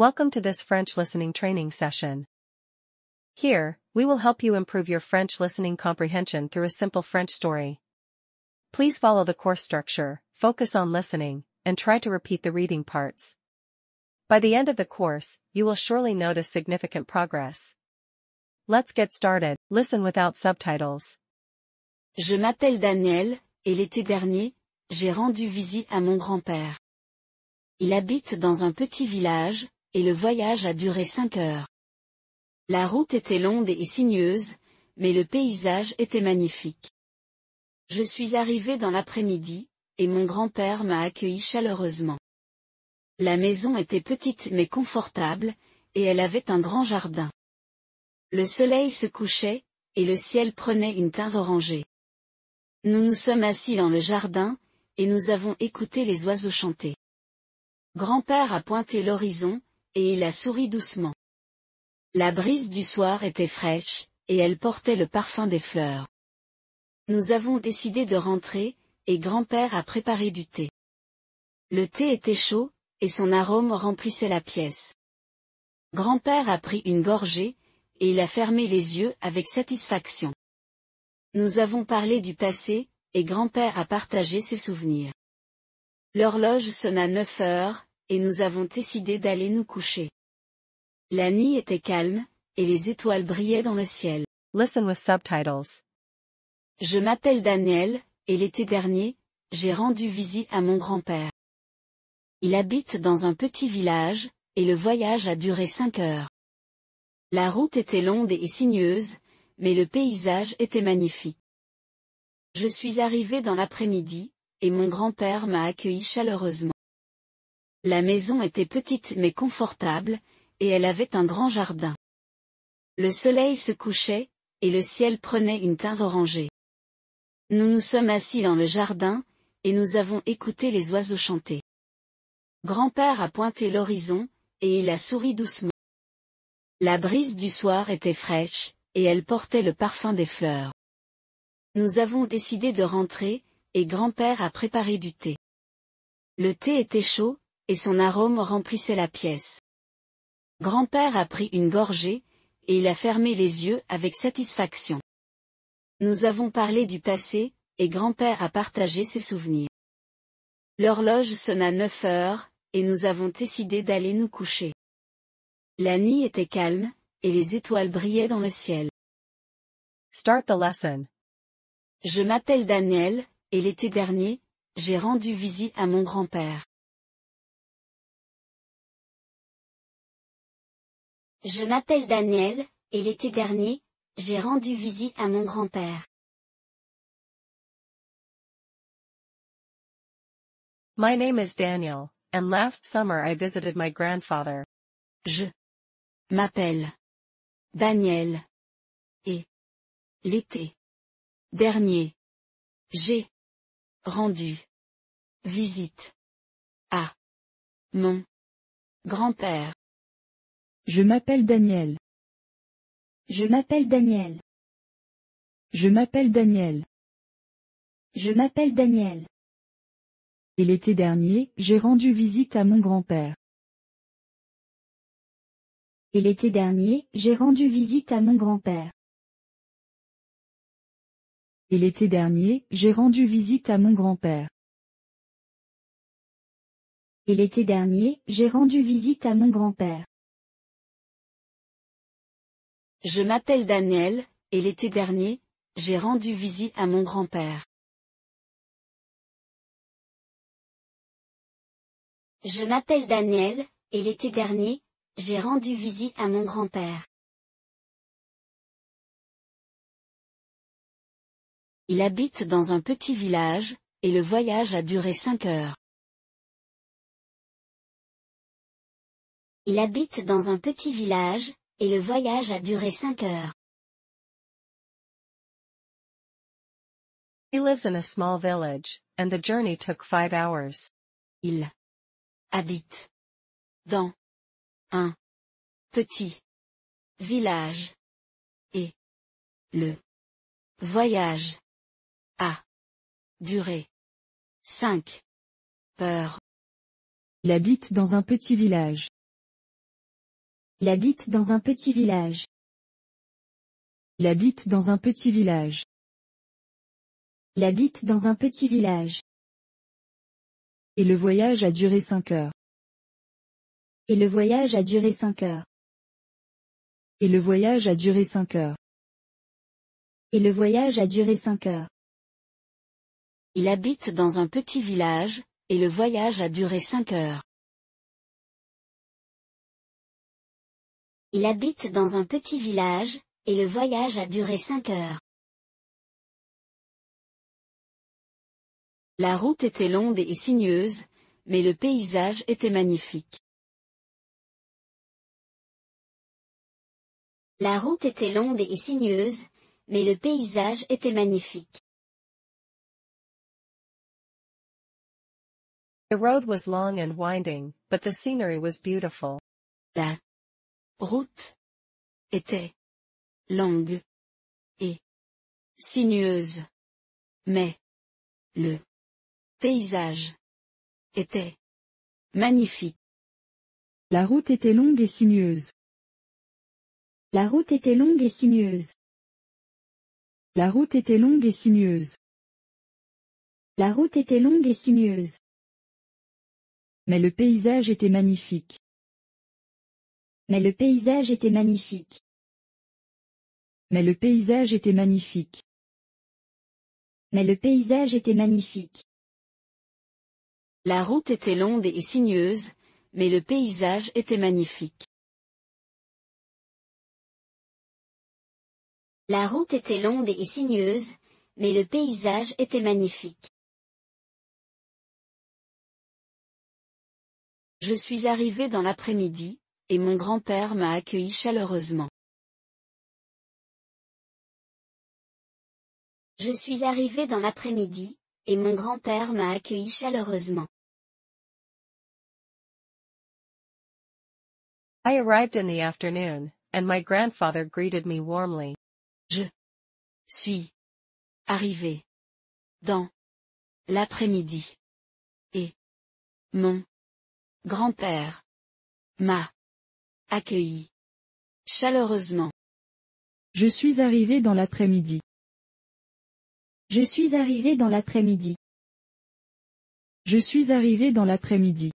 Welcome to this French listening training session. Here, we will help you improve your French listening comprehension through a simple French story. Please follow the course structure, focus on listening, and try to repeat the reading parts. By the end of the course, you will surely notice significant progress. Let's get started. Listen without subtitles. Je m'appelle Daniel, et l'été dernier, j'ai rendu visite à mon grand-père. Il habite dans un petit village, et le voyage a duré 5 heures. La route était longue et sinueuse, mais le paysage était magnifique. Je suis arrivé dans l'après-midi, et mon grand-père m'a accueilli chaleureusement. La maison était petite mais confortable, et elle avait un grand jardin. Le soleil se couchait, et le ciel prenait une teinte orangée. Nous nous sommes assis dans le jardin, et nous avons écouté les oiseaux chanter. Grand-père a pointé l'horizon, et il a souri doucement. La brise du soir était fraîche, et elle portait le parfum des fleurs. Nous avons décidé de rentrer, et grand-père a préparé du thé. Le thé était chaud, et son arôme remplissait la pièce. Grand-père a pris une gorgée, et il a fermé les yeux avec satisfaction. Nous avons parlé du passé, et grand-père a partagé ses souvenirs. L'horloge sonna 9 heures, et nous avons décidé d'aller nous coucher. La nuit était calme, et les étoiles brillaient dans le ciel. Listen with subtitles. Je m'appelle Daniel, et l'été dernier, j'ai rendu visite à mon grand-père. Il habite dans un petit village, et le voyage a duré 5 heures. La route était longue et sinueuse, mais le paysage était magnifique. Je suis arrivé dans l'après-midi, et mon grand-père m'a accueilli chaleureusement. La maison était petite mais confortable, et elle avait un grand jardin. Le soleil se couchait, et le ciel prenait une teinte orangée. Nous nous sommes assis dans le jardin, et nous avons écouté les oiseaux chanter. Grand-père a pointé l'horizon, et il a souri doucement. La brise du soir était fraîche, et elle portait le parfum des fleurs. Nous avons décidé de rentrer, et grand-père a préparé du thé. Le thé était chaud, et son arôme remplissait la pièce. Grand-père a pris une gorgée, et il a fermé les yeux avec satisfaction. Nous avons parlé du passé, et grand-père a partagé ses souvenirs. L'horloge sonna 9 heures, et nous avons décidé d'aller nous coucher. La nuit était calme, et les étoiles brillaient dans le ciel. Start the lesson. Je m'appelle Daniel, et l'été dernier, j'ai rendu visite à mon grand-père. Je m'appelle Daniel, et l'été dernier, j'ai rendu visite à mon grand-père. My name is Daniel, and last summer I visited my grandfather. Je m'appelle Daniel, et l'été dernier, j'ai rendu visite à mon grand-père. Je m'appelle Daniel. Je m'appelle Daniel. Je m'appelle Daniel. Je m'appelle Daniel. Et l'été dernier, j'ai rendu visite à mon grand-père. Et l'été dernier, j'ai rendu visite à mon grand-père. Et l'été dernier, j'ai rendu visite à mon grand-père. Et l'été dernier, j'ai rendu visite à mon grand-père. Je m'appelle Daniel, et l'été dernier, j'ai rendu visite à mon grand-père. Je m'appelle Daniel, et l'été dernier, j'ai rendu visite à mon grand-père. Il habite dans un petit village, et le voyage a duré 5 heures. Il habite dans un petit village, et le voyage a duré 5 heures. He lives in a small village, and the journey took 5 hours. Il habite dans un petit village, et le voyage a duré 5 heures. Il habite dans un petit village. Il habite dans un petit village. Il habite dans un petit village. Il habite dans un petit village. Et le voyage a duré 5 heures. Et le voyage a duré 5 heures. Et le voyage a duré 5 heures. Et le voyage a duré 5 heures. Il habite dans un petit village, et le voyage a duré 5 heures. Il habite dans un petit village, et le voyage a duré 5 heures. La route était longue et sinueuse, mais le paysage était magnifique. La route était longue et sinueuse, mais le paysage était magnifique. The road was long and winding, but the scenery was beautiful. La route était longue et sinueuse, mais le paysage était magnifique. La route était longue et sinueuse. La route était longue et sinueuse. La route était longue et sinueuse. La route était longue et sinueuse. Mais le paysage était magnifique. Mais le paysage était magnifique. Mais le paysage était magnifique. Mais le paysage était magnifique. La route était longue et sinueuse, mais le paysage était magnifique. La route était longue et sinueuse, mais le paysage était magnifique. Je suis arrivé dans l'après-midi, et mon grand-père m'a accueilli chaleureusement. Je suis arrivé dans l'après-midi, et mon grand-père m'a accueilli chaleureusement. I arrived in the afternoon, and my grandfather greeted me warmly. Je suis arrivé dans l'après-midi, et mon grand-père m'a accueilli chaleureusement. Je suis arrivé dans l'après-midi. Je suis arrivé dans l'après-midi. Je suis arrivé dans l'après-midi.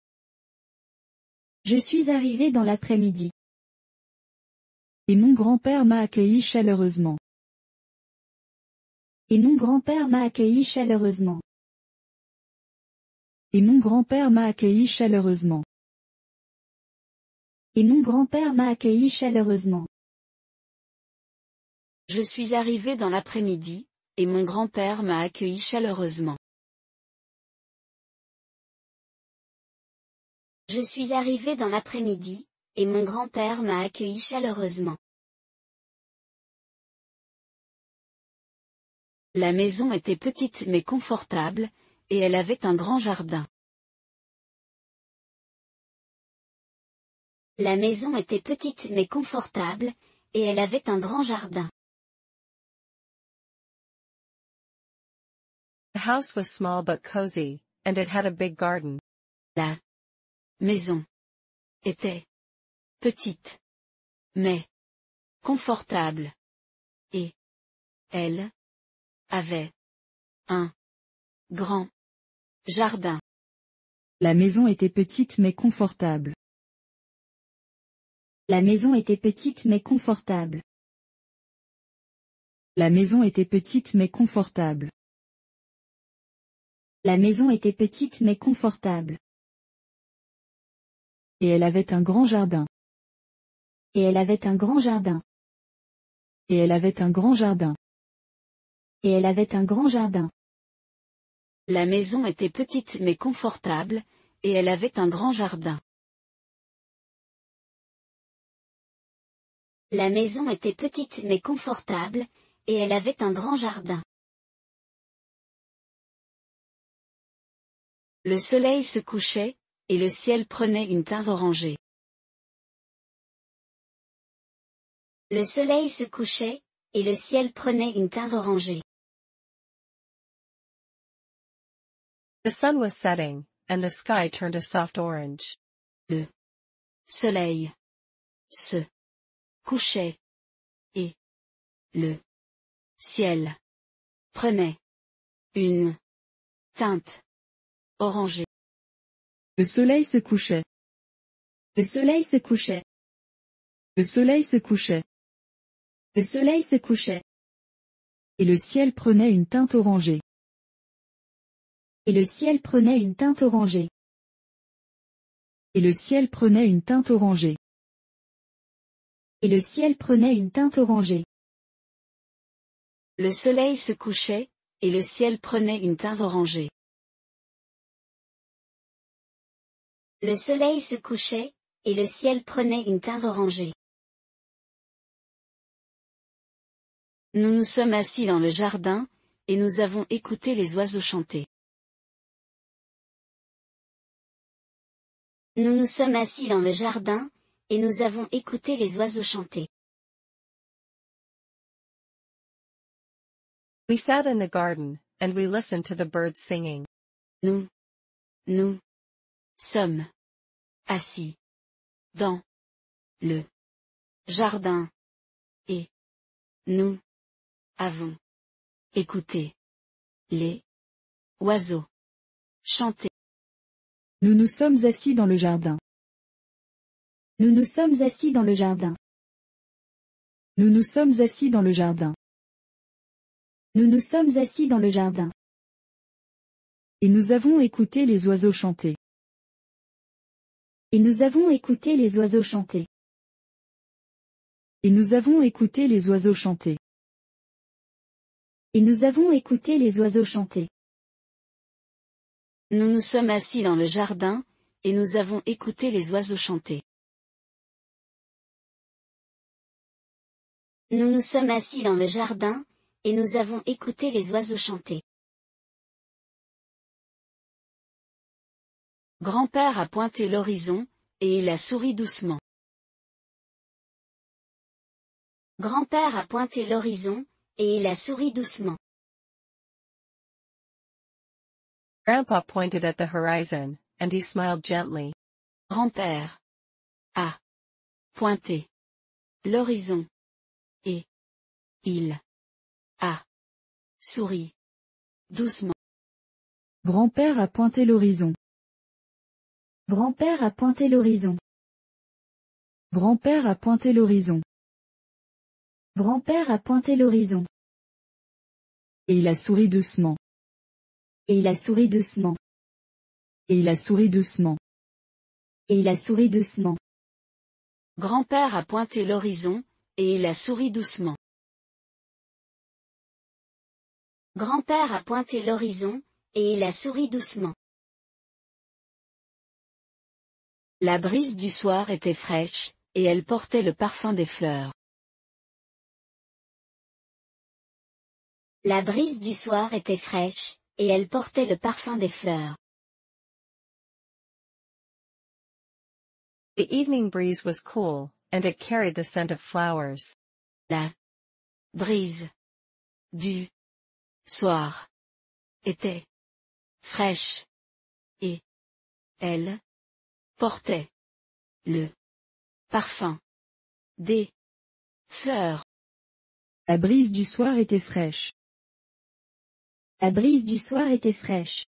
Je suis arrivé dans l'après-midi. Et mon grand-père m'a accueilli chaleureusement. Et mon grand-père m'a accueilli chaleureusement. Et mon grand-père m'a accueilli chaleureusement. Et mon grand-père m'a accueilli chaleureusement. Je suis arrivé dans l'après-midi, et mon grand-père m'a accueilli chaleureusement. Je suis arrivé dans l'après-midi, et mon grand-père m'a accueilli chaleureusement. La maison était petite mais confortable, et elle avait un grand jardin. La maison était petite mais confortable, et elle avait un grand jardin. The house was small but cozy, and it had a big garden. La maison était petite, mais confortable, et elle avait un grand jardin. La maison était petite mais confortable. La maison était petite mais confortable. La maison était petite mais confortable. La maison était petite mais confortable. Et elle avait un grand jardin. Et elle avait un grand jardin. Et elle avait un grand jardin. Et elle avait un grand jardin. La maison était petite mais confortable, et elle avait un grand jardin. La maison était petite mais confortable, et elle avait un grand jardin. Le soleil se couchait, et le ciel prenait une teinte orangée. Le soleil se couchait, et le ciel prenait une teinte orangée. The sun was setting, and the sky turned a soft orange. Le soleil se couchait, et le ciel prenait une teinte orangée. Le soleil se couchait. Le soleil se couchait. Le soleil se couchait. Le soleil se couchait. Et le ciel prenait une teinte orangée. Et le ciel prenait une teinte orangée. Et le ciel prenait une teinte orangée. Et le ciel prenait une teinte orangée. Le soleil se couchait, et le ciel prenait une teinte orangée. Le soleil se couchait, et le ciel prenait une teinte orangée. Nous nous sommes assis dans le jardin, et nous avons écouté les oiseaux chanter. Nous nous sommes assis dans le jardin, et nous avons écouté les oiseaux chanter. We sat in the garden, and we listened to the birds singing. Nous sommes assis dans le jardin, et nous avons écouté les oiseaux chanter. Nous nous sommes assis dans le jardin. Nous nous sommes assis dans le jardin. Nous nous sommes assis dans le jardin. Nous nous sommes assis dans le jardin. Et nous avons écouté les oiseaux chanter. Et nous avons écouté les oiseaux chanter. Et nous avons écouté les oiseaux chanter. Et nous avons écouté les oiseaux chanter. Nous nous sommes assis dans le jardin, et nous avons écouté les oiseaux chanter. Nous nous sommes assis dans le jardin, et nous avons écouté les oiseaux chanter. Grand-père a pointé l'horizon, et il a souri doucement. Grand-père a pointé l'horizon, et il a souri doucement. Grandpa pointed at the horizon, and he smiled gently. Grand-père a pointé l'horizon, et il a souri doucement. Grand-père a pointé l'horizon. Grand-père a pointé l'horizon. Grand-père a pointé l'horizon. Grand-père a pointé l'horizon. Et il a souri doucement. Et il a souri doucement. Et il a souri doucement. Et il a souri doucement. Grand-père a pointé l'horizon, et il a souri doucement. Grand-père a pointé l'horizon, et il a souri doucement. La brise du soir était fraîche, et elle portait le parfum des fleurs. La brise du soir était fraîche, et elle portait le parfum des fleurs. The evening breeze was cool, and it carried the scent of flowers. La brise du soir était fraîche, et elle portait le parfum des fleurs. La brise du soir était fraîche. La brise du soir était fraîche.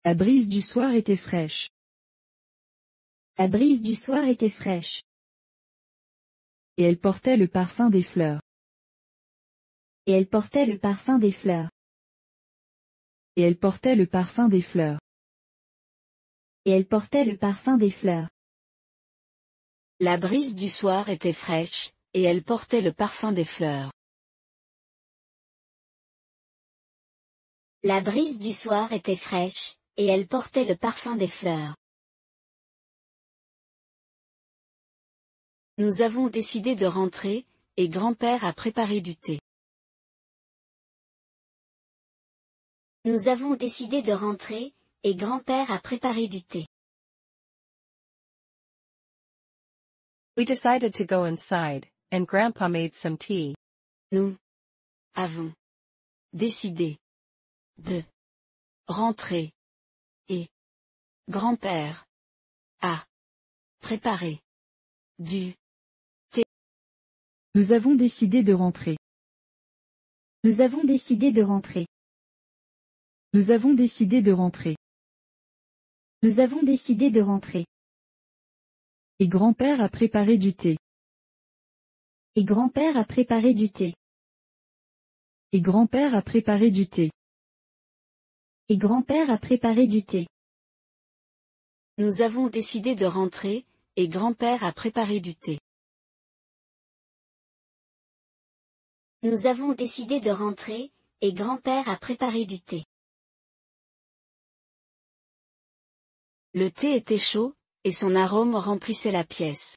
La brise du soir était fraîche. La brise du soir était fraîche. Et elle portait le parfum des fleurs. Et elle portait le parfum des fleurs. Et elle portait le parfum des fleurs. Et elle portait le parfum des fleurs. La brise du soir était fraîche, et elle portait le parfum des fleurs. La brise du soir était fraîche, et elle portait le parfum des fleurs. Nous avons décidé de rentrer, et grand-père a préparé du thé. Nous avons décidé de rentrer, et grand-père a préparé du thé. We decided to go inside, and Grandpa made some tea. Nous avons décidé de rentrer, et grand-père a préparé du, Nous avons décidé de rentrer. Nous avons décidé de rentrer. Nous avons décidé de rentrer. Nous avons décidé de rentrer. Et grand-père a préparé du thé. Et grand-père a préparé du thé. Et grand-père a préparé du thé. Et grand-père a préparé du thé. Nous avons décidé de rentrer, et grand-père a préparé du thé. Nous avons décidé de rentrer, et grand-père a préparé du thé. Le thé était chaud, et son arôme remplissait la pièce.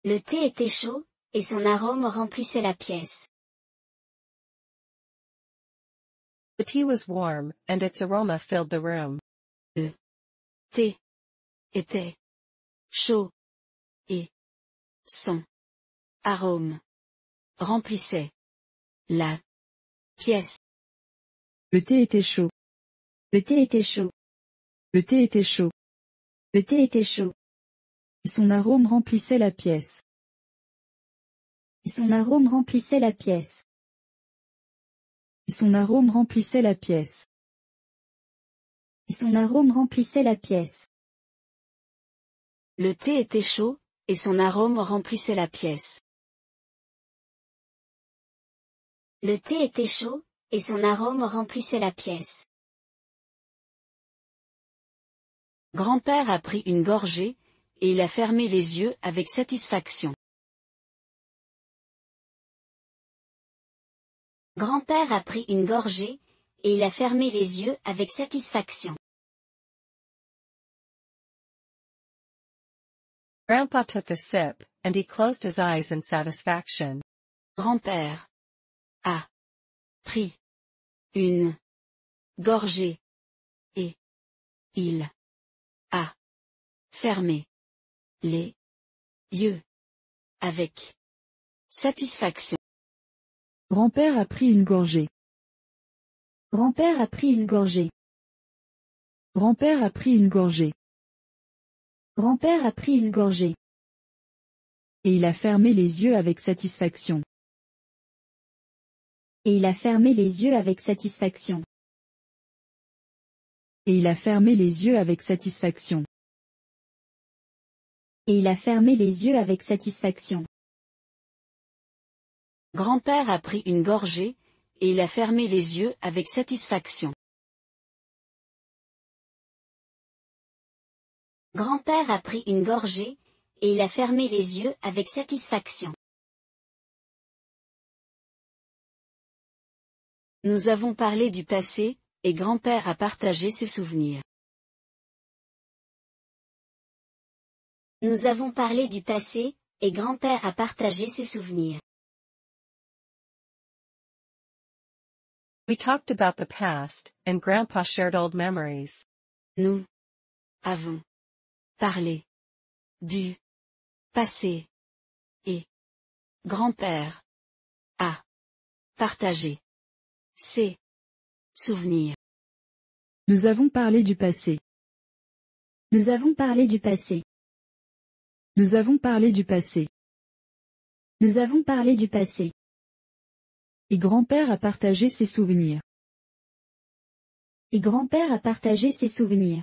Le thé était chaud, et son arôme remplissait la pièce. The tea was warm, and its aroma filled the room. Le thé était chaud, et son arôme remplissait la pièce. Le thé était chaud. Le thé était chaud. Le thé était chaud. Le thé était chaud. Et son arôme remplissait la pièce. Et son arôme remplissait la pièce. Et son arôme remplissait la pièce. Et son arôme remplissait la pièce. Le thé était chaud, et son arôme remplissait la pièce. Le thé était chaud, et son arôme remplissait la pièce. Grand-père a pris une gorgée, et il a fermé les yeux avec satisfaction. Grand-père a pris une gorgée, et il a fermé les yeux avec satisfaction. Grandpa took a sip, and he closed his eyes in satisfaction. Grand-père a pris une gorgée, et il a fermé les yeux avec satisfaction. Grand-père a pris une gorgée. Grand-père a pris une gorgée. Grand-père a pris une gorgée. Grand-père a pris une gorgée. Et il a fermé les yeux avec satisfaction. Et il a fermé les yeux avec satisfaction. Et il a fermé les yeux avec satisfaction. Et il a fermé les yeux avec satisfaction. Grand-père a pris une gorgée, et il a fermé les yeux avec satisfaction. Grand-père a pris une gorgée, et il a fermé les yeux avec satisfaction. Nous avons parlé du passé, et grand-père a partagé ses souvenirs. Nous avons parlé du passé, et grand-père a partagé ses souvenirs. We talked about the past, and Grandpa shared old memories. Nous avons parlé du passé, et grand-père a partagé ses souvenirs. Nous avons parlé du passé. Nous avons parlé du passé. Nous avons parlé du passé. Nous avons parlé du passé. Et grand-père a partagé ses souvenirs. Et grand-père a partagé ses souvenirs.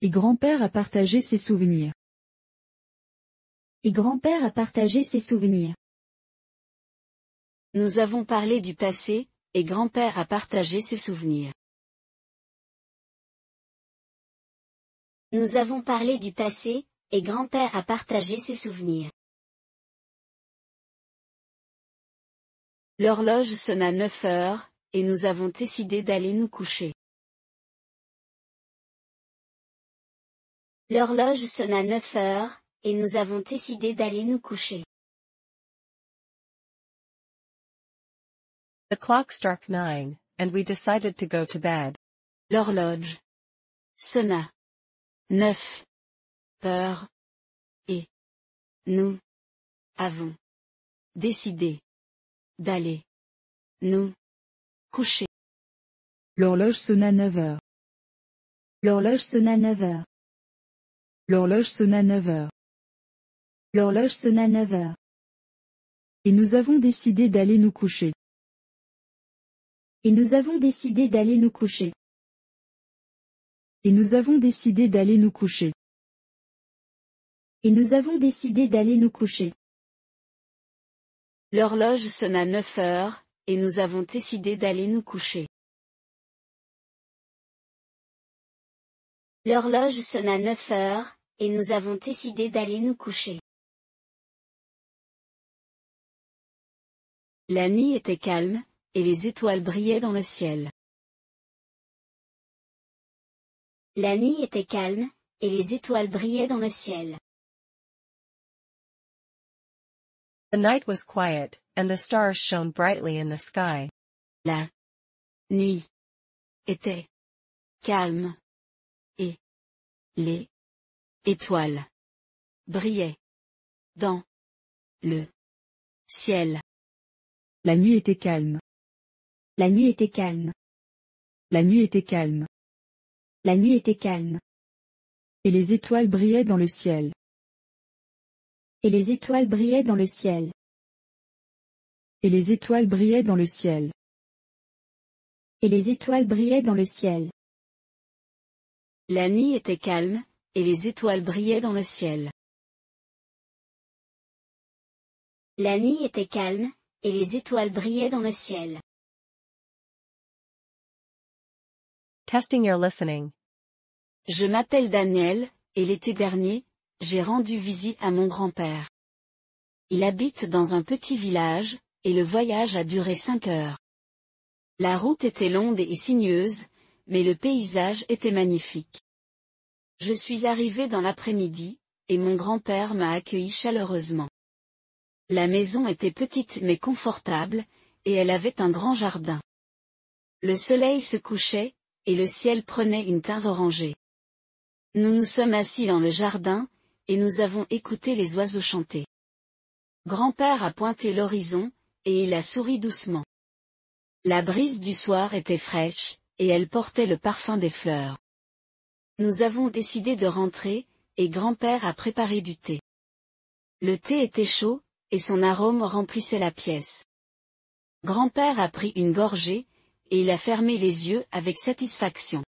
Et grand-père a partagé ses souvenirs. Et grand-père a partagé ses souvenirs. Nous avons parlé du passé, et grand-père a partagé ses souvenirs. Nous avons parlé du passé, et grand-père a partagé ses souvenirs. L'horloge sonna 9 heures, et nous avons décidé d'aller nous coucher. L'horloge sonna 9 heures, et nous avons décidé d'aller nous coucher. The clock struck 9, and we decided to go to bed. L'horloge sonna 9 heures, et nous avons décidé d'aller nous coucher. L'horloge sonna 9 heures. L'horloge sonna 9 heures. L'horloge sonna 9 heures. L'horloge sonna 9 heures. Et nous avons décidé d'aller nous coucher. Et nous avons décidé d'aller nous coucher. Et nous avons décidé d'aller nous coucher. Et nous avons décidé d'aller nous coucher. L'horloge sonna 9 heures, et nous avons décidé d'aller nous coucher. L'horloge sonna 9 heures, et nous avons décidé d'aller nous coucher. La nuit était calme, et les étoiles brillaient dans le ciel. La nuit était calme, et les étoiles brillaient dans le ciel. The night was quiet, and the stars shone brightly in the sky. La nuit était calme, et les étoiles brillaient dans le ciel. La nuit était calme. La nuit était calme. La nuit était calme. La nuit était calme. Et les étoiles brillaient dans le ciel. Et les étoiles brillaient dans le ciel. Et les étoiles brillaient dans le ciel. Et les étoiles brillaient dans le ciel. La nuit était calme, et les étoiles brillaient dans le ciel. La nuit était calme, et les étoiles brillaient dans le ciel. Testing your listening. Je m'appelle Daniel, et l'été dernier, j'ai rendu visite à mon grand-père. Il habite dans un petit village, et le voyage a duré 5 heures. La route était longue et sinueuse, mais le paysage était magnifique. Je suis arrivé dans l'après-midi, et mon grand-père m'a accueilli chaleureusement. La maison était petite mais confortable, et elle avait un grand jardin. Le soleil se couchait, et le ciel prenait une teinte orangée. Nous nous sommes assis dans le jardin, et nous avons écouté les oiseaux chanter. Grand-père a pointé l'horizon, et il a souri doucement. La brise du soir était fraîche, et elle portait le parfum des fleurs. Nous avons décidé de rentrer, et grand-père a préparé du thé. Le thé était chaud, et son arôme remplissait la pièce. Grand-père a pris une gorgée, et il a fermé les yeux avec satisfaction.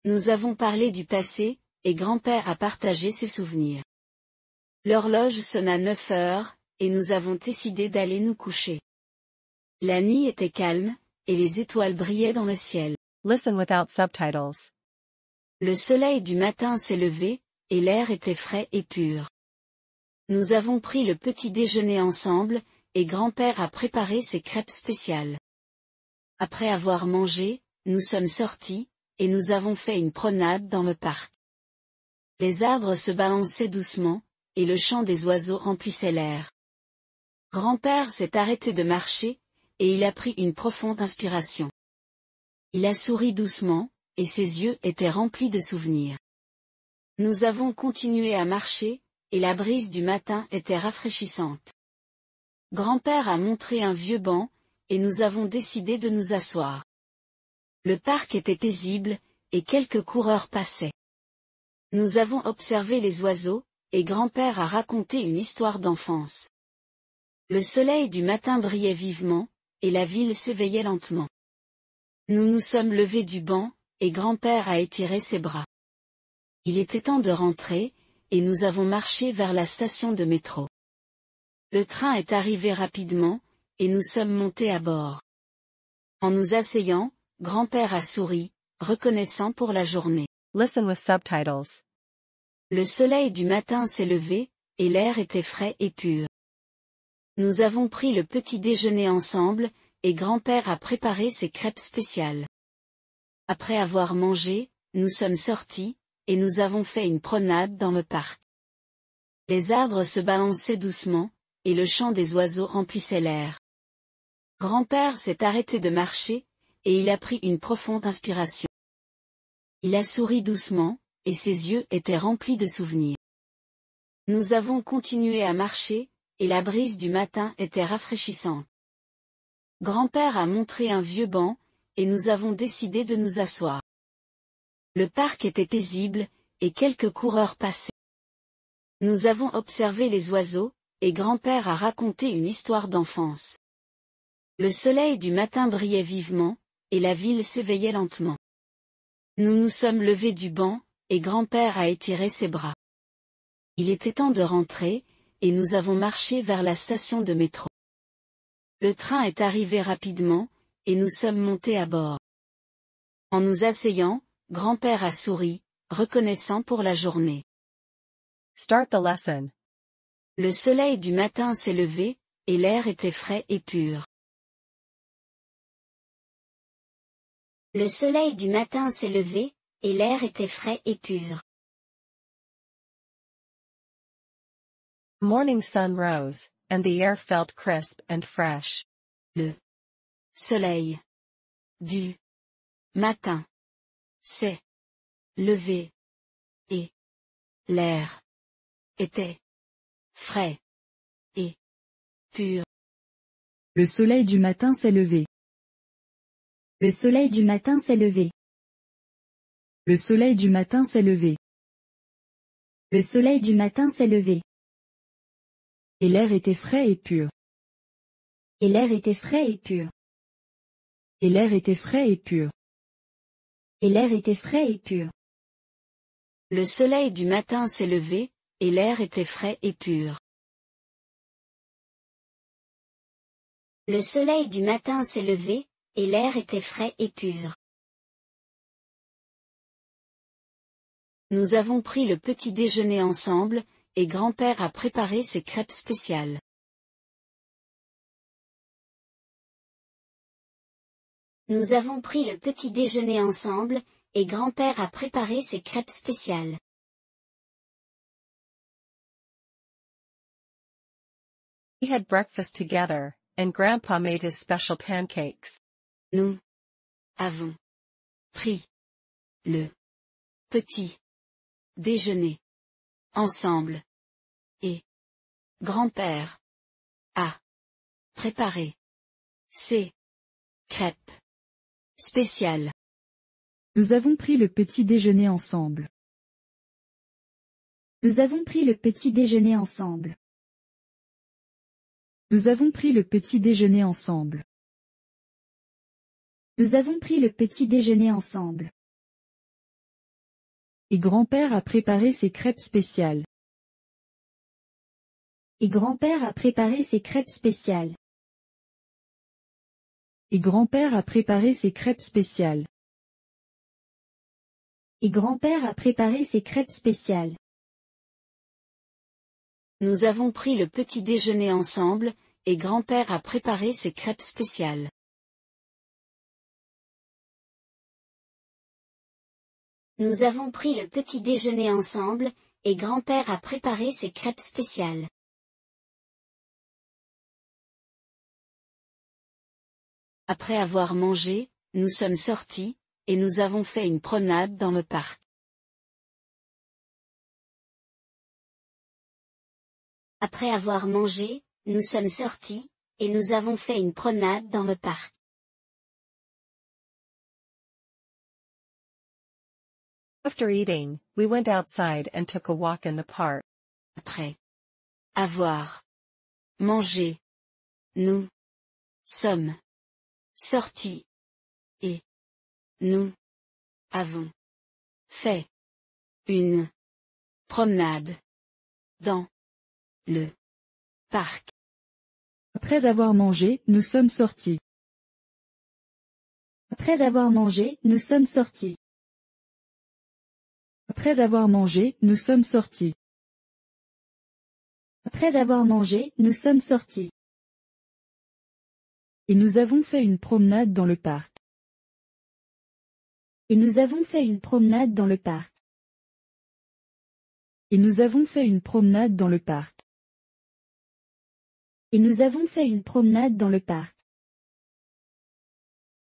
Nous avons parlé du passé, et grand-père a partagé ses souvenirs. L'horloge sonna 9 heures, et nous avons décidé d'aller nous coucher. La nuit était calme, et les étoiles brillaient dans le ciel. Listen without subtitles. Le soleil du matin s'est levé, et l'air était frais et pur. Nous avons pris le petit déjeuner ensemble, et grand-père a préparé ses crêpes spéciales. Après avoir mangé, nous sommes sortis, et nous avons fait une promenade dans le parc. Les arbres se balançaient doucement, et le chant des oiseaux remplissait l'air. Grand-père s'est arrêté de marcher, et il a pris une profonde inspiration. Il a souri doucement, et ses yeux étaient remplis de souvenirs. Nous avons continué à marcher, et la brise du matin était rafraîchissante. Grand-père a montré un vieux banc, et nous avons décidé de nous asseoir. Le parc était paisible, et quelques coureurs passaient. Nous avons observé les oiseaux, et grand-père a raconté une histoire d'enfance. Le soleil du matin brillait vivement, et la ville s'éveillait lentement. Nous nous sommes levés du banc, et grand-père a étiré ses bras. Il était temps de rentrer, et nous avons marché vers la station de métro. Le train est arrivé rapidement, et nous sommes montés à bord. En nous asseyant, grand-père a souri, reconnaissant pour la journée. Listen with subtitles. Le soleil du matin s'est levé, et l'air était frais et pur. Nous avons pris le petit déjeuner ensemble, et grand-père a préparé ses crêpes spéciales. Après avoir mangé, nous sommes sortis, et nous avons fait une promenade dans le parc. Les arbres se balançaient doucement, et le chant des oiseaux remplissait l'air. Grand-père s'est arrêté de marcher, et il a pris une profonde inspiration. Il a souri doucement, et ses yeux étaient remplis de souvenirs. Nous avons continué à marcher, et la brise du matin était rafraîchissante. Grand-père a montré un vieux banc, et nous avons décidé de nous asseoir. Le parc était paisible, et quelques coureurs passaient. Nous avons observé les oiseaux, et grand-père a raconté une histoire d'enfance. Le soleil du matin brillait vivement, et la ville s'éveillait lentement. Nous nous sommes levés du banc, et grand-père a étiré ses bras. Il était temps de rentrer, et nous avons marché vers la station de métro. Le train est arrivé rapidement, et nous sommes montés à bord. En nous asseyant, grand-père a souri, reconnaissant pour la journée. Start the lesson. Le soleil du matin s'est levé, et l'air était frais et pur. Le soleil du matin s'est levé, et l'air était frais et pur. Morning sun rose, and the air felt crisp and fresh. Le soleil du matin s'est levé, et l'air était frais et pur. Le soleil du matin s'est levé. Le soleil du matin s'est levé. Le soleil du matin s'est levé. Le soleil du matin s'est levé. Et l'air était frais et pur. Et l'air était frais et pur. Et l'air était frais et pur. Et l'air était frais et pur. Le soleil du matin s'est levé, et l'air était frais et pur. Le soleil du matin s'est levé, et l'air était frais et pur. Nous avons pris le petit déjeuner ensemble, et grand-père a préparé ses crêpes spéciales. Nous avons pris le petit déjeuner ensemble, et grand-père a préparé ses crêpes spéciales. We had breakfast together, and Grandpa made his special pancakes. Nous avons pris le petit déjeuner ensemble, et grand-père a préparé ses crêpes spéciales. Nous avons pris le petit déjeuner ensemble. Nous avons pris le petit déjeuner ensemble. Nous avons pris le petit déjeuner ensemble. Nous avons pris le petit déjeuner ensemble. Et grand-père a préparé ses crêpes spéciales. Et grand-père a préparé ses crêpes spéciales. Et grand-père a préparé ses crêpes spéciales. Et grand-père a préparé ses crêpes spéciales. Nous avons pris le petit déjeuner ensemble, et grand-père a préparé ses crêpes spéciales. Nous avons pris le petit déjeuner ensemble, et grand-père a préparé ses crêpes spéciales. Après avoir mangé, nous sommes sortis, et nous avons fait une promenade dans le parc. Après avoir mangé, nous sommes sortis, et nous avons fait une promenade dans le parc. After eating, we went outside and took a walk in the park. Après avoir mangé, nous sommes sortis, et nous avons fait une promenade dans le parc. Après avoir mangé, nous sommes sortis. Après avoir mangé, nous sommes sortis. Après avoir mangé, nous sommes sortis. Après avoir mangé, nous sommes sortis. Et nous avons fait une promenade dans le parc. Et nous avons fait une promenade dans le parc. Et nous avons fait une promenade dans le parc. Et nous avons fait une promenade dans le parc.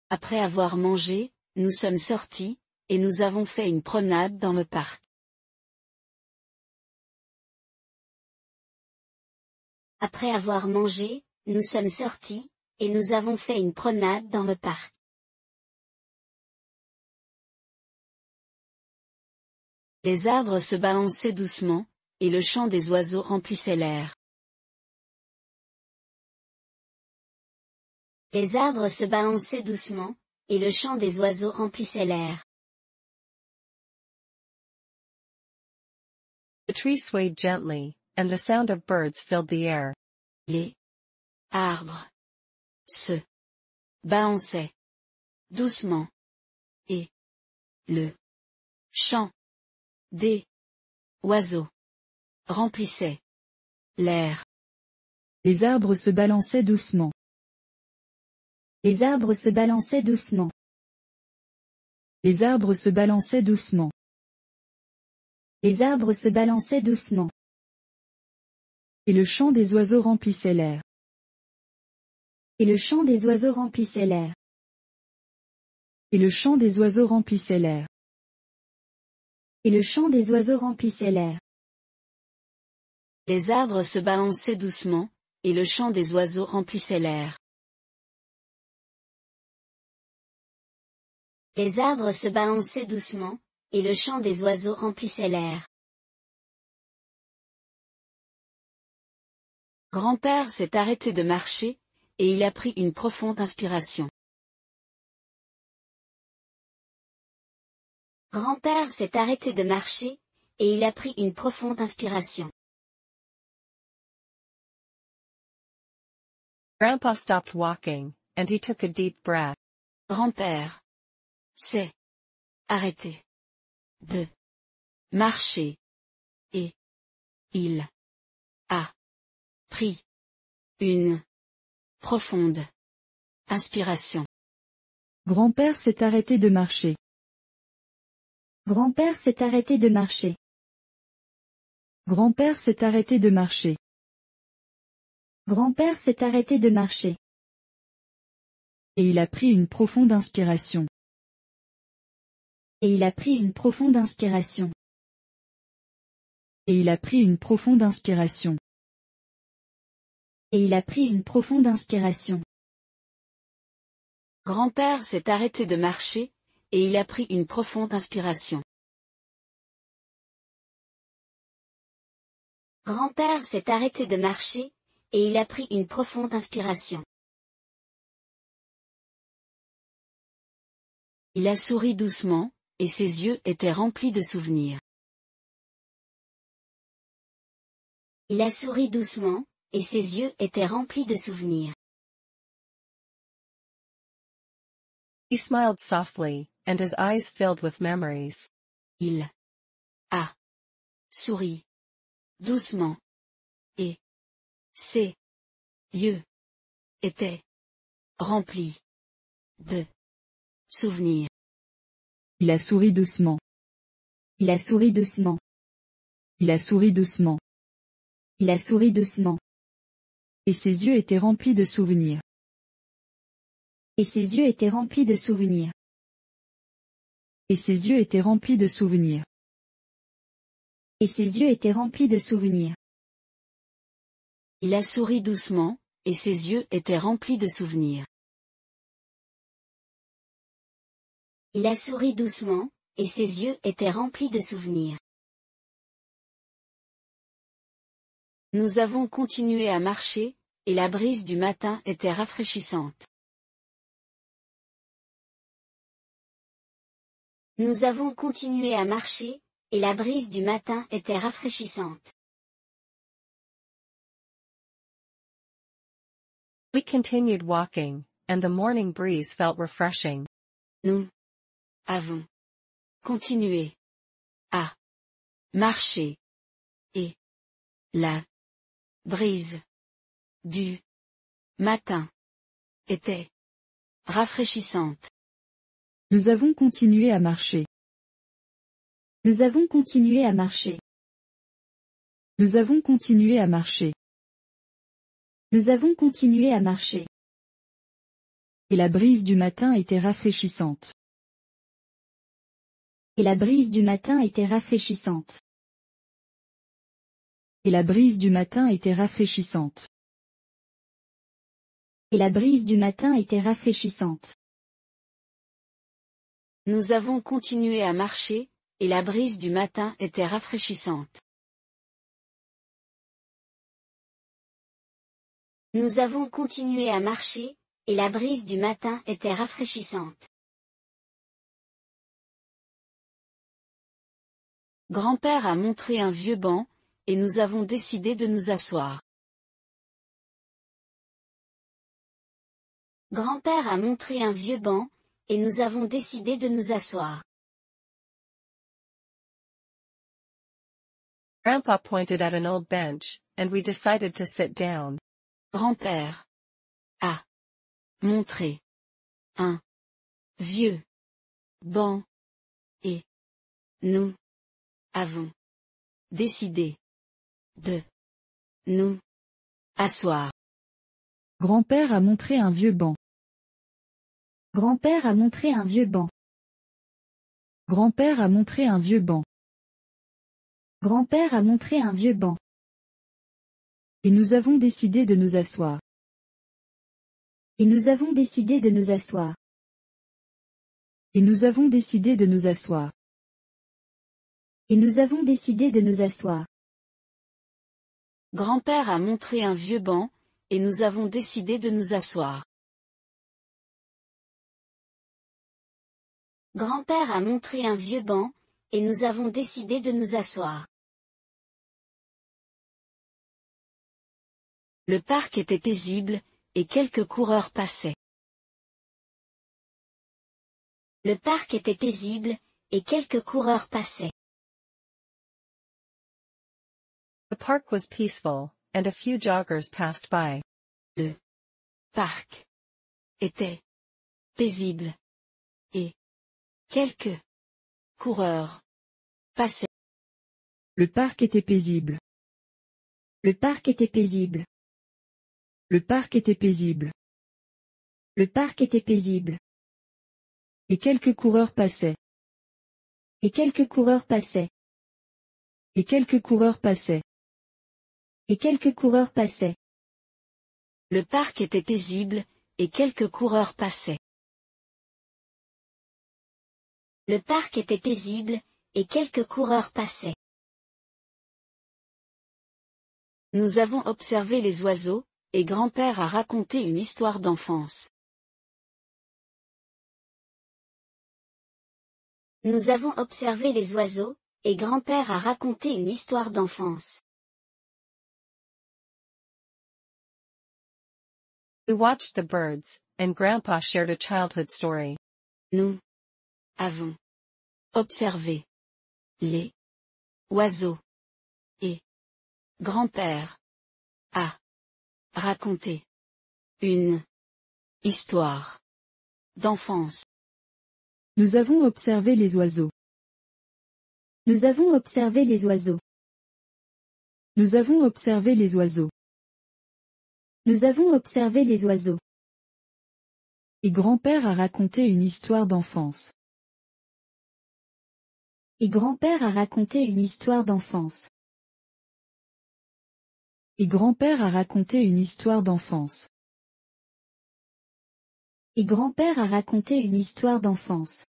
Après avoir mangé, nous sommes sortis, et nous avons fait une promenade dans le parc. Après avoir mangé, nous sommes sortis, et nous avons fait une promenade dans le parc. Les arbres se balançaient doucement, et le chant des oiseaux remplissait l'air. Les arbres se balançaient doucement, et le chant des oiseaux remplissait l'air. The tree swayed gently, and the sound of birds filled the air. Les arbres se balançaient doucement, et le chant des oiseaux remplissait l'air. Les arbres se balançaient doucement. Les arbres se balançaient doucement. Les arbres se balançaient doucement. Les arbres se balançaient doucement. Et le chant des oiseaux remplissait l'air. Et le chant des oiseaux remplissait l'air. Et le chant des oiseaux remplissait l'air. Et le chant des oiseaux remplissait l'air. Les arbres se balançaient doucement, et le chant des oiseaux remplissait l'air. Les arbres se balançaient doucement, et le chant des oiseaux remplissait l'air. Grand-père s'est arrêté de marcher, et il a pris une profonde inspiration. Grand-père s'est arrêté de marcher, et il a pris une profonde inspiration. Grandpa stopped walking, and he took a deep breath. Grand-père s'est arrêté de marcher, et il a pris une profonde inspiration. Grand-père s'est arrêté de marcher. Grand-père s'est arrêté de marcher. Grand-père s'est arrêté de marcher. Grand-père s'est arrêté de marcher. Et il a pris une profonde inspiration. Et il a pris une profonde inspiration. Et il a pris une profonde inspiration. Et il a pris une profonde inspiration. Grand-père s'est arrêté de marcher, et il a pris une profonde inspiration. Grand-père s'est arrêté de marcher, et il a pris une profonde inspiration. Il a souri doucement, et ses yeux étaient remplis de souvenirs. Il a souri doucement, et ses yeux étaient remplis de souvenirs. He smiled softly, and his eyes filled with memories. Il a souri doucement, et ses yeux étaient remplis de souvenirs. Il a souri doucement. Il a souri doucement. Il a souri doucement. Il a souri doucement. Et ses yeux étaient remplis de souvenirs. Et ses yeux étaient remplis de souvenirs. Et ses yeux étaient remplis de souvenirs. Et ses yeux étaient remplis de souvenirs. Il a souri doucement, et ses yeux étaient remplis de souvenirs. Il a souri doucement, et ses yeux étaient remplis de souvenirs. Nous avons continué à marcher, et la brise du matin était rafraîchissante. Nous avons continué à marcher, et la brise du matin était rafraîchissante. We continued walking, and the morning breeze felt refreshing. Nous avons continué à marcher, et la brise du matin était rafraîchissante. Nous avons continué à marcher. Nous avons continué à marcher. Nous avons continué à marcher. Nous avons continué à marcher. Et la brise du matin était rafraîchissante. Et la brise du matin était rafraîchissante. Et la brise du matin était rafraîchissante. Et la brise du matin était rafraîchissante. Nous avons continué à marcher, et la brise du matin était rafraîchissante. Nous avons continué à marcher, et la brise du matin était rafraîchissante. Grand-père a montré un vieux banc, et nous avons décidé de nous asseoir. Grand-père a montré un vieux banc, et nous avons décidé de nous asseoir. Grandpa pointed at an old bench, and we decided to sit down. Grand-père a montré un vieux banc, et nous avons décidé de nous asseoir. Grand-père a montré un vieux banc. Grand-père a montré un vieux banc. Grand-père a montré un vieux banc. Grand-père a montré un vieux banc. Et nous avons décidé de nous asseoir. Et nous avons décidé de nous asseoir. Et nous avons décidé de nous asseoir. Et nous avons décidé de nous asseoir. Grand-père a montré un vieux banc, et nous avons décidé de nous asseoir. Grand-père a montré un vieux banc, et nous avons décidé de nous asseoir. Le parc était paisible, et quelques coureurs passaient. Le parc était paisible, et quelques coureurs passaient. The park was peaceful, and a few joggers passed by. Le parc était paisible, et quelques coureurs passaient. Le parc était paisible. Le parc était paisible. Le parc était paisible. Le parc était paisible. Et quelques coureurs passaient. Et quelques coureurs passaient. Et quelques coureurs passaient. Et quelques coureurs passaient. Le parc était paisible, et quelques coureurs passaient. Le parc était paisible, et quelques coureurs passaient. Nous avons observé les oiseaux, et grand-père a raconté une histoire d'enfance. Nous avons observé les oiseaux, et grand-père a raconté une histoire d'enfance. We watched the birds, and Grandpa shared a childhood story. Nous avons observé les oiseaux, et grand-père a raconté une histoire d'enfance. Nous avons observé les oiseaux. Nous avons observé les oiseaux. Nous avons observé les oiseaux. Nous avons observé les oiseaux. Et grand-père a raconté une histoire d'enfance. Et grand-père a raconté une histoire d'enfance. Et grand-père a raconté une histoire d'enfance. Et grand-père a raconté une histoire d'enfance.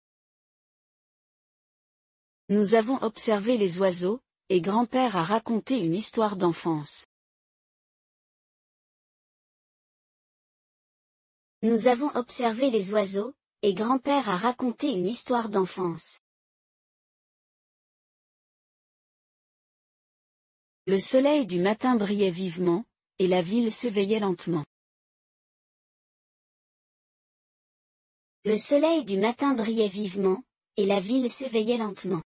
Nous avons observé les oiseaux, et grand-père a raconté une histoire d'enfance. Nous avons observé les oiseaux, et grand-père a raconté une histoire d'enfance. Le soleil du matin brillait vivement, et la ville s'éveillait lentement. Le soleil du matin brillait vivement, et la ville s'éveillait lentement.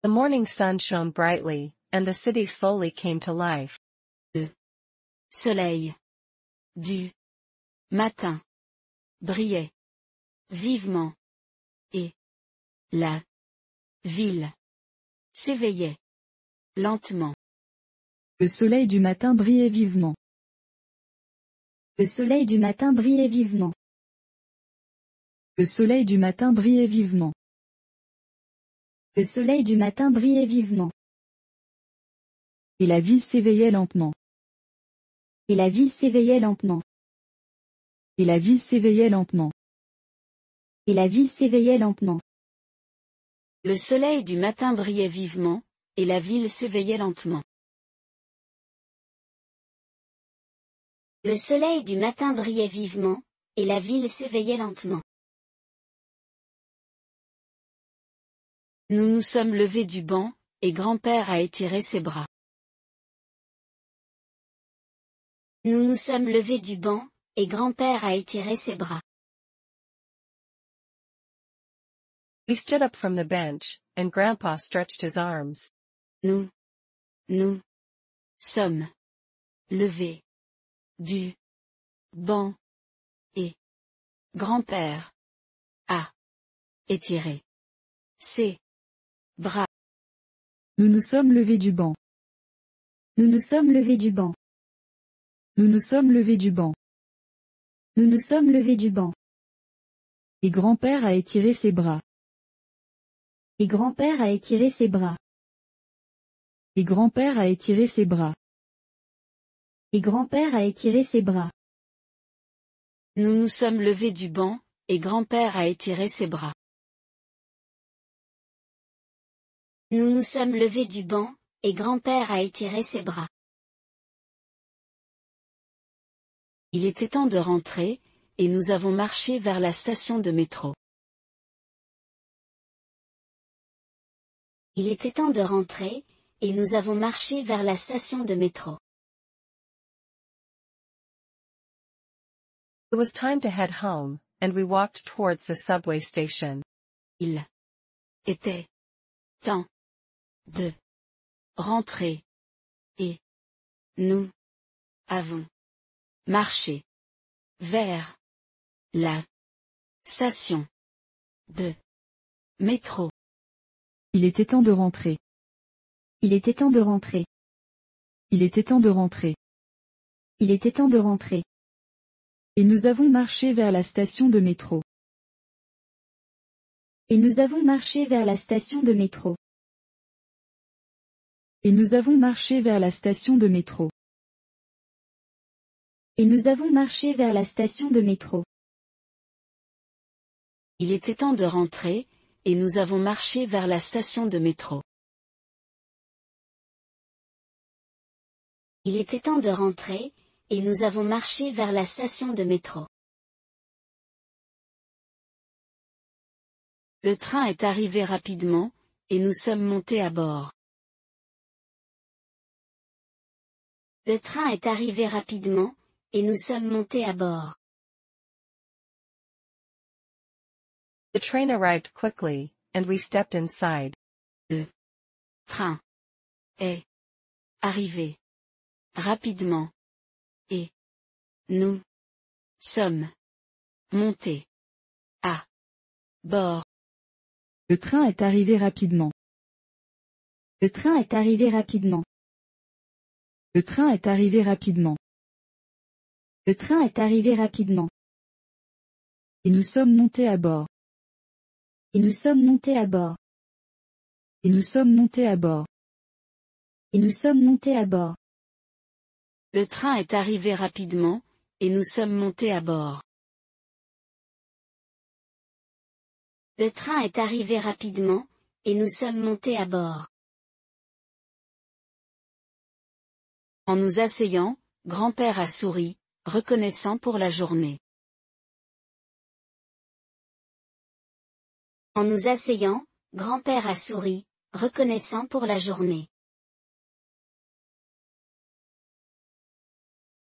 The morning sun shone brightly, and the city slowly came to life. Le soleil du matin brillait vivement, et la ville s'éveillait lentement. Le soleil du matin brillait vivement. Le soleil du matin brillait vivement. Le soleil du matin brillait vivement. Le soleil du matin brillait vivement. Et la ville s'éveillait lentement. Et la ville s'éveillait lentement. Et la ville s'éveillait lentement. et la ville s'éveillait lentement. Le soleil du matin brillait vivement, et la ville s'éveillait lentement. Le soleil du matin brillait vivement, et la ville s'éveillait lentement. Nous nous sommes levés du banc, et grand-père a étiré ses bras. Nous nous sommes levés du banc, et grand-père a étiré ses bras. We stood up from the bench, and Grandpa stretched his arms. Nous sommes levés du banc, et grand-père a étiré ses bras. Nous nous sommes levés du banc. Nous nous sommes levés du banc. Nous nous sommes levés du banc. Nous nous sommes levés du banc. Et grand-père a étiré ses bras. Et grand-père a étiré ses bras. Et grand-père a étiré ses bras. Et grand-père a étiré ses bras. Nous nous sommes levés du banc, et grand-père a étiré ses bras. Nous nous sommes levés du banc, et grand-père a étiré ses bras. Il était temps de rentrer, et nous avons marché vers la station de métro. Il était temps de rentrer, et nous avons marché vers la station de métro. It was time to head home, and we walked towards the subway station. Il était temps de rentrer, et nous avons marché vers la station de métro. Il était temps de rentrer. Il était temps de rentrer. Il était temps de rentrer. Il était temps de rentrer. Et nous avons marché vers la station de métro. Et nous avons marché vers la station de métro. Et nous avons marché vers la station de métro. Et nous avons marché vers la station de métro. Il était temps de rentrer, et nous avons marché vers la station de métro. Il était temps de rentrer, et nous avons marché vers la station de métro. Le train est arrivé rapidement, et nous sommes montés à bord. Le train est arrivé rapidement, et nous sommes montés à bord. The train arrived quickly, and we stepped inside. Le train est arrivé rapidement, et nous sommes montés à bord. Le train est arrivé rapidement. Le train est arrivé rapidement. Le train est arrivé rapidement. Le train est arrivé rapidement. Et nous sommes montés à bord. Et nous sommes montés à bord. Et nous sommes montés à bord. Et nous sommes montés à bord. Le train est arrivé rapidement, et nous sommes montés à bord. Le train est arrivé rapidement, et nous sommes montés à bord. En nous asseyant, grand-père a souri, reconnaissant pour la journée. En nous asseyant, grand-père a souri, reconnaissant pour la journée.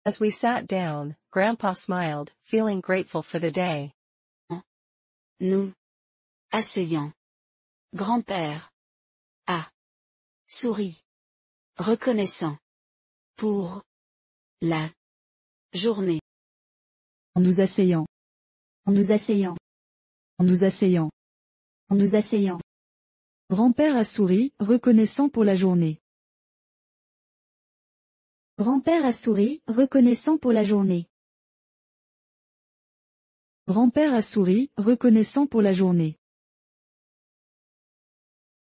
As we sat down, Grandpa smiled, feeling grateful for the day. Nous asseyant. Grand-père a souri, reconnaissant pour la journée. En nous asseyant. En nous asseyant. En nous asseyant. En nous asseyant. Grand-père a souri, reconnaissant pour la journée. Grand-père a souri, reconnaissant pour la journée. Grand-père a souri, reconnaissant pour la journée.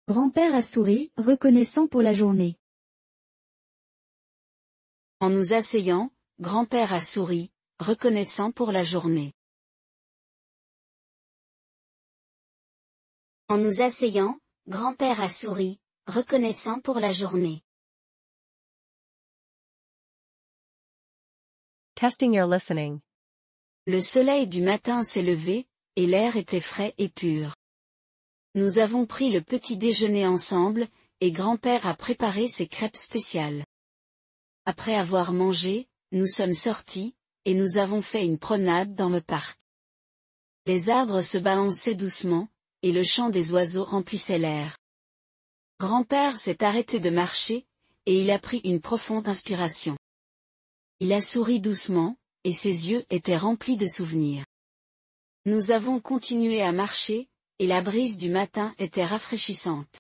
Grand-père a souri, reconnaissant pour la journée. En nous asseyant, grand-père a souri, reconnaissant pour la journée. En nous asseyant, grand-père a souri, reconnaissant pour la journée. Testing your listening. Le soleil du matin s'est levé, et l'air était frais et pur. Nous avons pris le petit déjeuner ensemble, et grand-père a préparé ses crêpes spéciales. Après avoir mangé, nous sommes sortis, et nous avons fait une promenade dans le parc. Les arbres se balançaient doucement, et le chant des oiseaux remplissait l'air. Grand-père s'est arrêté de marcher, et il a pris une profonde inspiration. Il a souri doucement, et ses yeux étaient remplis de souvenirs. Nous avons continué à marcher, et la brise du matin était rafraîchissante.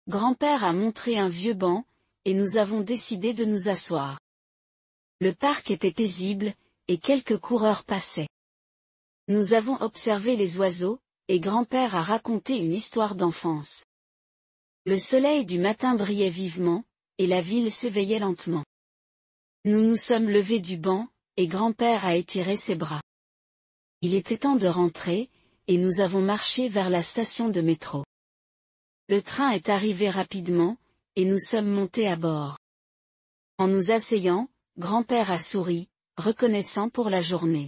Grand-père a montré un vieux banc, et nous avons décidé de nous asseoir. Le parc était paisible, et quelques coureurs passaient. Nous avons observé les oiseaux, et grand-père a raconté une histoire d'enfance. Le soleil du matin brillait vivement, et la ville s'éveillait lentement. Nous nous sommes levés du banc, et grand-père a étiré ses bras. Il était temps de rentrer, et nous avons marché vers la station de métro. Le train est arrivé rapidement, et nous sommes montés à bord. En nous asseyant, grand-père a souri, reconnaissant pour la journée.